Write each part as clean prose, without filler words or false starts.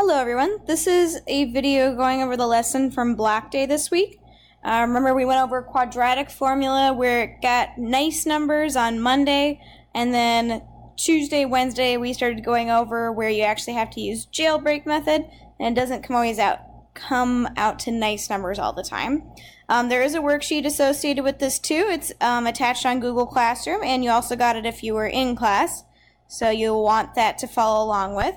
Hello everyone, this is a video going over the lesson from block day this week. Remember we went over quadratic formula where it got nice numbers on Monday, and then Tuesday, Wednesday we started going over where you actually have to use jailbreak method, and it doesn't come out to nice numbers all the time. There is a worksheet associated with this too. It's attached on Google Classroom, and you also got it if you were in class, so you'll want that to follow along with.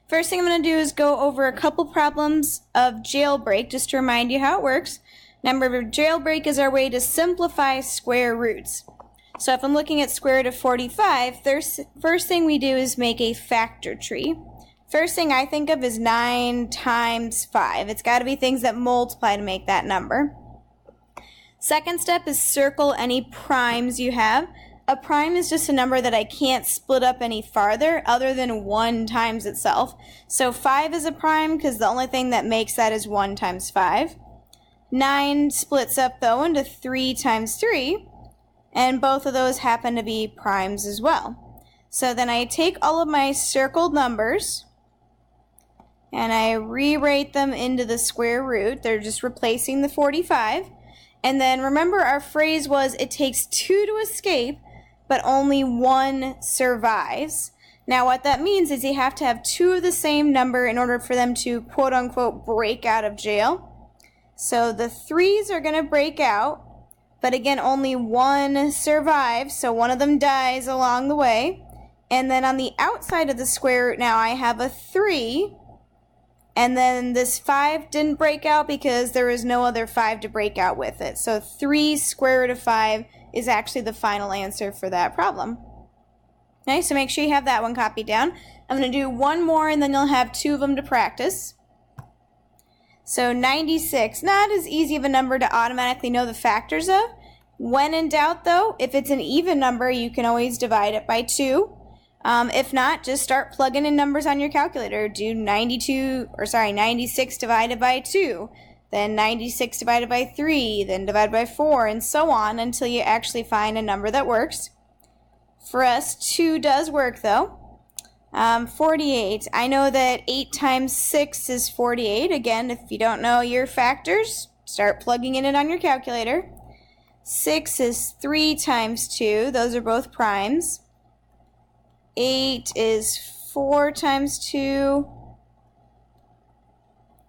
First thing I'm going to do is go over a couple problems of jailbreak just to remind you how it works. Remember, jailbreak is our way to simplify square roots. So if I'm looking at square root of 45, first thing we do is make a factor tree. First thing I think of is 9 times 5. It's got to be things that multiply to make that number. Second step is circle any primes you have. A prime is just a number that I can't split up any farther other than 1 times itself. So 5 is a prime because the only thing that makes that is 1 times 5. 9 splits up though into 3 times 3, and both of those happen to be primes as well. So then I take all of my circled numbers and I rewrite them into the square root. They're just replacing the 45. And then remember, our phrase was it takes 2 to escape, but only 1 survives. Now what that means is you have to have 2 of the same number in order for them to quote unquote break out of jail. So the 3s are going to break out, but again only 1 survives, so one of them dies along the way. And then on the outside of the square root now I have a 3, and then this 5 didn't break out because there was no other 5 to break out with it. So 3 square root of 5 is actually the final answer for that problem. Okay, so make sure you have that one copied down. I'm going to do one more and then you'll have 2 of them to practice. So 96, not as easy of a number to automatically know the factors of. When in doubt though, if it's an even number, you can always divide it by 2. If not, just start plugging in numbers on your calculator. Do 96 divided by 2. Then 96 divided by 3, then divided by 4, and so on until you actually find a number that works. For us, 2 does work though. 48. I know that 8 times 6 is 48. Again, if you don't know your factors, start plugging in it on your calculator. 6 is 3 times 2. Those are both primes. 8 is 4 times 2.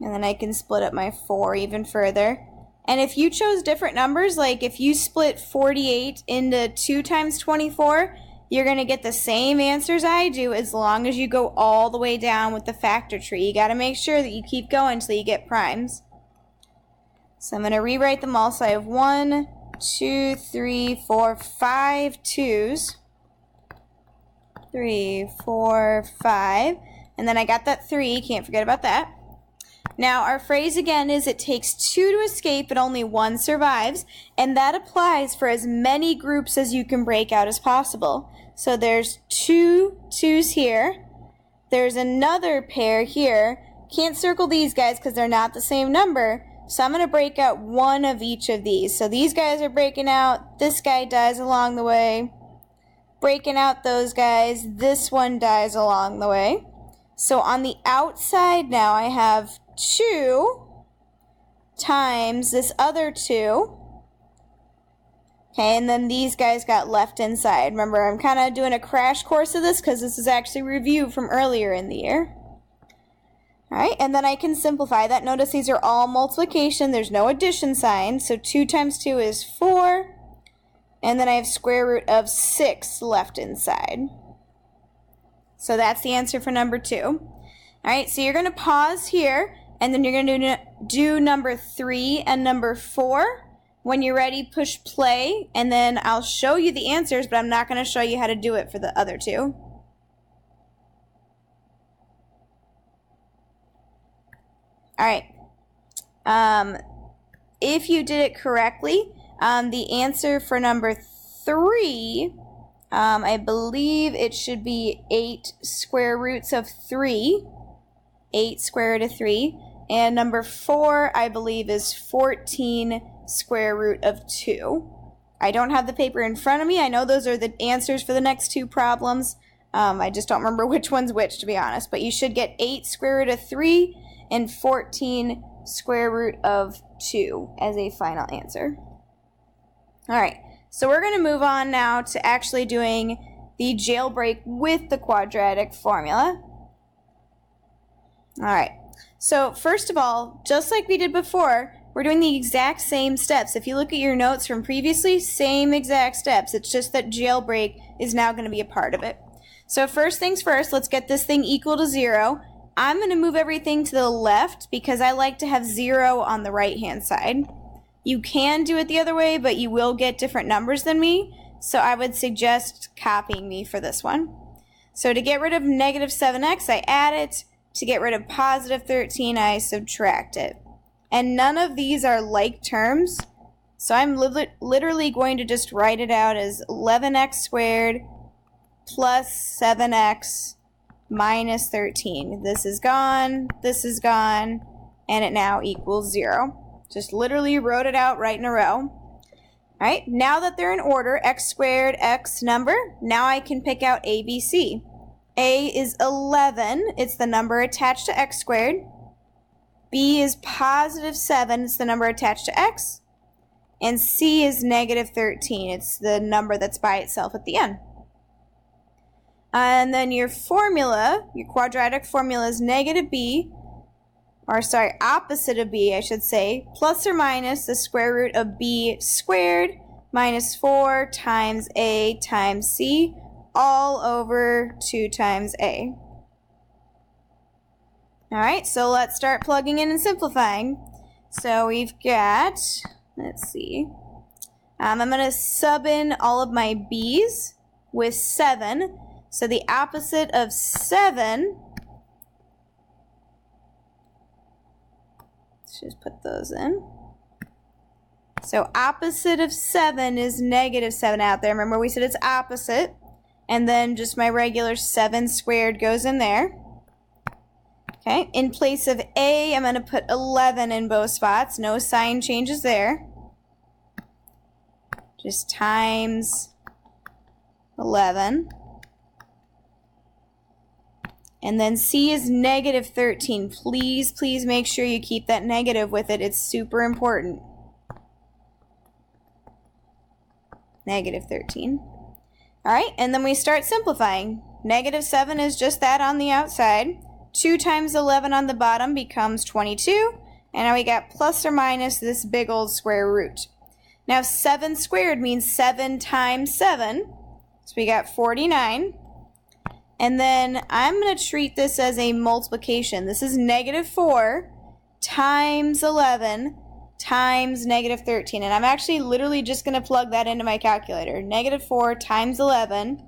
And then I can split up my 4 even further. And if you chose different numbers, like if you split 48 into 2 times 24, you're going to get the same answers I do as long as you go all the way down with the factor tree. You got to make sure that you keep going until you get primes. So I'm going to rewrite them all. So I have 1, 2, 3, 4, 5 2s. 3, 4, 5. And then I got that 3. Can't forget about that. Now our phrase again is it takes 2 to escape but only 1 survives, and that applies for as many groups as you can break out as possible. So there's 2 2s here, there's another pair here. Can't circle these guys because they're not the same number, so I'm going to break out 1 of each of these. So these guys are breaking out, this guy dies along the way, breaking out those guys, this one dies along the way. So on the outside now I have 2 times this other 2. Okay, and then these guys got left inside. Remember, I'm kind of doing a crash course of this because this is actually review from earlier in the year. Alright, and then I can simplify that. Notice these are all multiplication. There's no addition sign. So 2 times 2 is 4. And then I have square root of 6 left inside. So that's the answer for number 2. Alright, so you're going to pause here, and then you're going to do number 3 and number 4. When you're ready, push play, and then I'll show you the answers, but I'm not going to show you how to do it for the other 2. Alright, if you did it correctly, the answer for number 3, I believe it should be 8 square roots of 3. 8 square root of 3. And number 4, I believe, is 14 square root of 2. I don't have the paper in front of me. I know those are the answers for the next 2 problems. I just don't remember which one's which, to be honest. But you should get 8 square root of 3 and 14 square root of 2 as a final answer. All right, so we're going to move on now to actually doing the jailbreak with the quadratic formula. All right, so first of all, just like we did before, we're doing the exact same steps. If you look at your notes from previously, same exact steps. It's just that jailbreak is now going to be a part of it. So first things first, let's get this thing equal to 0. I'm going to move everything to the left because I like to have 0 on the right-hand side. You can do it the other way, but you will get different numbers than me, so I would suggest copying me for this one. So to get rid of negative 7x, I add it. To get rid of positive 13, I subtract it. And none of these are like terms, so I'm literally going to just write it out as 11x squared plus 7x minus 13. This is gone, and it now equals 0. Just literally wrote it out right in a row. All right, now that they're in order, x squared, x number, now I can pick out A, B, C. A is 11, it's the number attached to x squared. B is positive 7, it's the number attached to x. And C is negative 13, it's the number that's by itself at the end. And then your formula, your quadratic formula is negative b, opposite of b, I should say, plus or minus the square root of b squared minus 4 times a times c, all over 2 times a. All right, so let's start plugging in and simplifying. So we've got, let's see, I'm going to sub in all of my b's with 7. So the opposite of 7, let's just put those in. So opposite of 7 is negative 7 out there. Remember we said it's opposite. And then just my regular 7 squared goes in there. Okay, in place of A, I'm going to put 11 in both spots. No sign changes there. Just times 11. And then C is negative 13. Please, please make sure you keep that negative with it. It's super important. Negative 13. All right, and then we start simplifying. Negative 7 is just that on the outside. 2 times 11 on the bottom becomes 22. And now we got plus or minus this big old square root. Now 7 squared means 7 times 7. So we got 49. And then I'm going to treat this as a multiplication. This is negative 4 times 11 times negative 13. And I'm actually literally just going to plug that into my calculator. Negative 4 times 11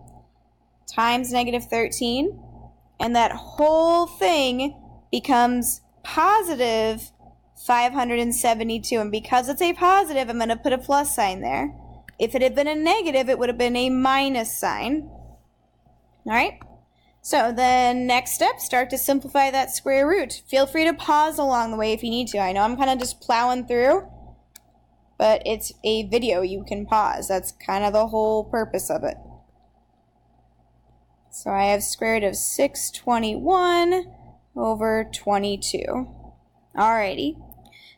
times negative 13. And that whole thing becomes positive 572. And because it's a positive, I'm going to put a plus sign there. If it had been a negative, it would have been a minus sign. All right? So then next step, start to simplify that square root. Feel free to pause along the way if you need to. I know I'm kind of just plowing through, but it's a video, you can pause. That's kind of the whole purpose of it. So I have square root of 621 over 22. Alrighty.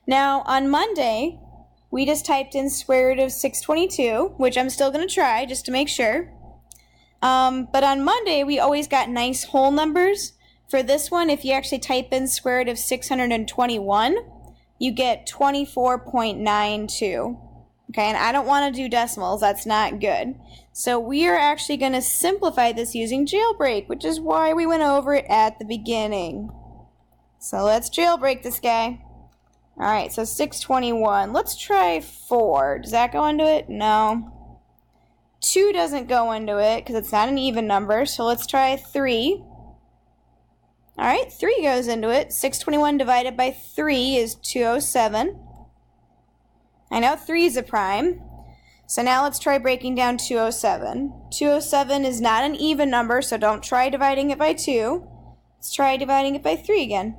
Now on Monday, we just typed in square root of 622, which I'm still going to try just to make sure. But on Monday, we always got nice whole numbers. For this one, if you actually type in square root of 621, you get 24.92. Okay, and I don't want to do decimals. That's not good. So we are actually going to simplify this using jailbreak, which is why we went over it at the beginning. So let's jailbreak this guy. All right, so 621. Let's try 4. Does that go into it? No. 2 doesn't go into it because it's not an even number, so let's try 3. All right, 3 goes into it. 621 divided by 3 is 207. I know 3 is a prime, so now let's try breaking down 207. 207 is not an even number, so don't try dividing it by 2. Let's try dividing it by 3 again.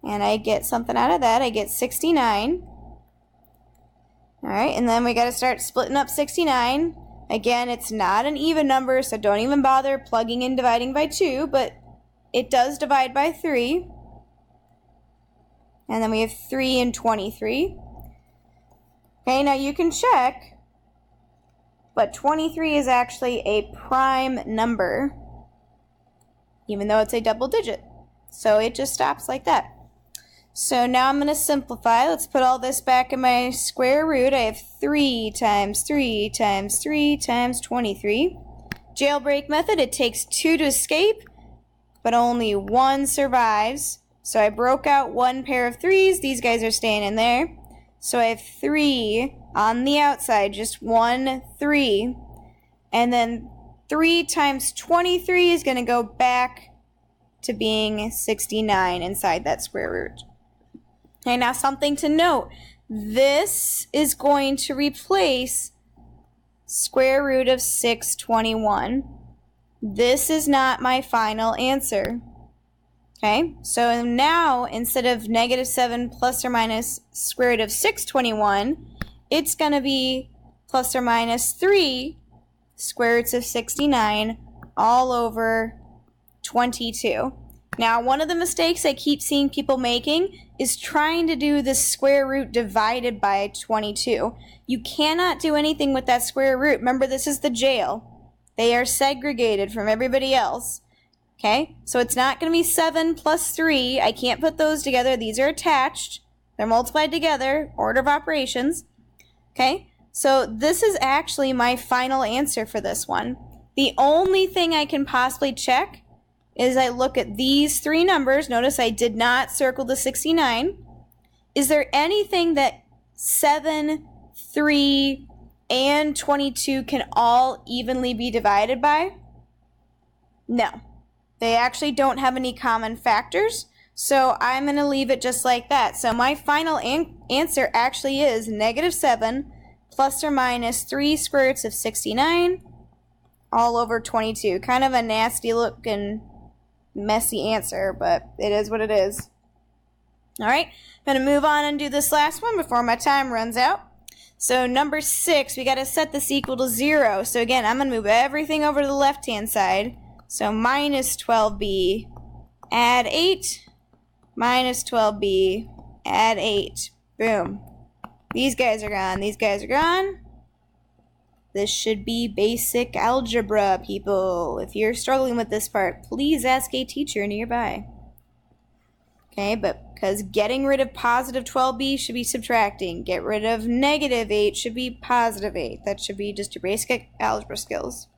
And I get something out of that. I get 69. All right, and then we got to start splitting up 69. Again, it's not an even number, so don't even bother plugging in dividing by 2, but it does divide by 3. And then we have 3 and 23. Okay, now you can check, but 23 is actually a prime number, even though it's a double digit. So it just stops like that. So now I'm going to simplify. Let's put all this back in my square root. I have 3 times 3 times 3 times 23. Jailbreak method, it takes 2 to escape, but only 1 survives. So I broke out 1 pair of 3s. These guys are staying in there. So I have 3 on the outside, just 1 3. And then 3 times 23 is going to go back to being 69 inside that square root. Okay, now something to note. This is going to replace square root of 621. This is not my final answer. Okay, so now instead of negative 7 plus or minus square root of 621, it's going to be plus or minus 3 square roots of 69 all over 22. Now, one of the mistakes I keep seeing people making is trying to do the square root divided by 22. You cannot do anything with that square root. Remember, this is the jail. They are segregated from everybody else. Okay, so it's not going to be 7 plus 3. I can't put those together. These are attached. They're multiplied together, order of operations. Okay, so this is actually my final answer for this one. The only thing I can possibly check is I look at these 3 numbers. Notice I did not circle the 69. Is there anything that 7, 3, and 22 can all evenly be divided by? No. They actually don't have any common factors, so I'm going to leave it just like that. So my final answer actually is negative 7 plus or minus 3 square roots of 69 all over 22. Kind of a nasty looking, messy answer, but it is what it is. All right, I'm going to move on and do this last one before my time runs out. So number 6, we got to set this equal to 0. So again, I'm going to move everything over to the left-hand side. So minus 12b, add 8, minus 12b, add 8. Boom. These guys are gone. These guys are gone. This should be basic algebra, people. If you're struggling with this part, please ask a teacher nearby. Okay, but because getting rid of positive 12b should be subtracting. Get rid of negative 8 should be positive 8. That should be just your basic algebra skills.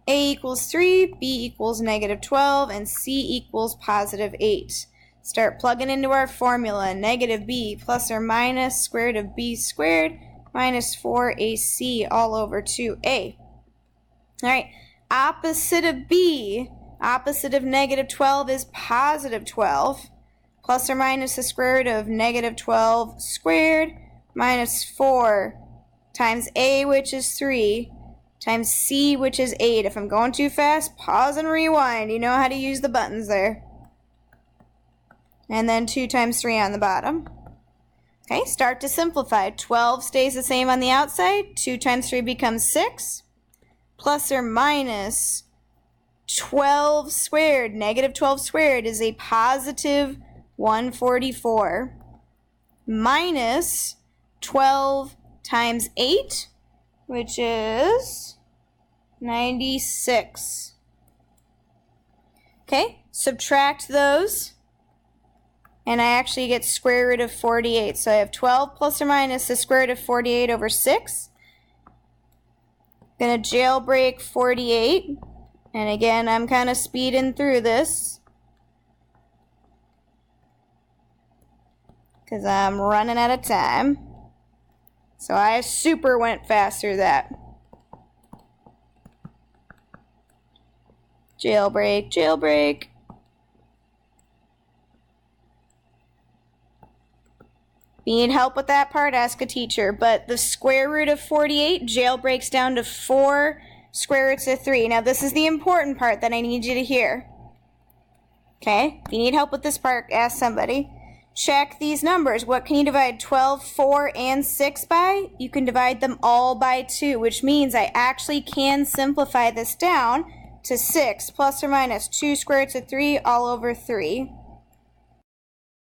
A equals 3, B equals negative 12, and C equals positive 8. Start plugging into our formula. Negative b plus or minus square root of b squared minus 4ac all over 2a. All right, opposite of b, opposite of negative 12 is positive 12. Plus or minus the square root of negative 12 squared minus 4 times a, which is 3, times c, which is 8. If I'm going too fast, pause and rewind. You know how to use the buttons there. And then 2 times 3 on the bottom. Okay, start to simplify. 12 stays the same on the outside. 2 times 3 becomes 6. Plus or minus 12 squared, negative 12 squared is a positive 144. Minus 12 times 8, which is 96. Okay, subtract those, and I actually get square root of 48. So I have 12 plus or minus the square root of 48 over 6. Gonna jailbreak 48, and again, I'm kind of speeding through this because I'm running out of time. So I super went fast through that. Jailbreak, jailbreak. If you need help with that part, ask a teacher. But the square root of 48 jailbreaks down to 4 square roots of 3. Now this is the important part that I need you to hear. Okay? If you need help with this part, ask somebody. check these numbers. What can you divide 12, 4, and 6 by? You can divide them all by 2, which means I actually can simplify this down to 6 plus or minus 2 squared roots of 3 all over 3.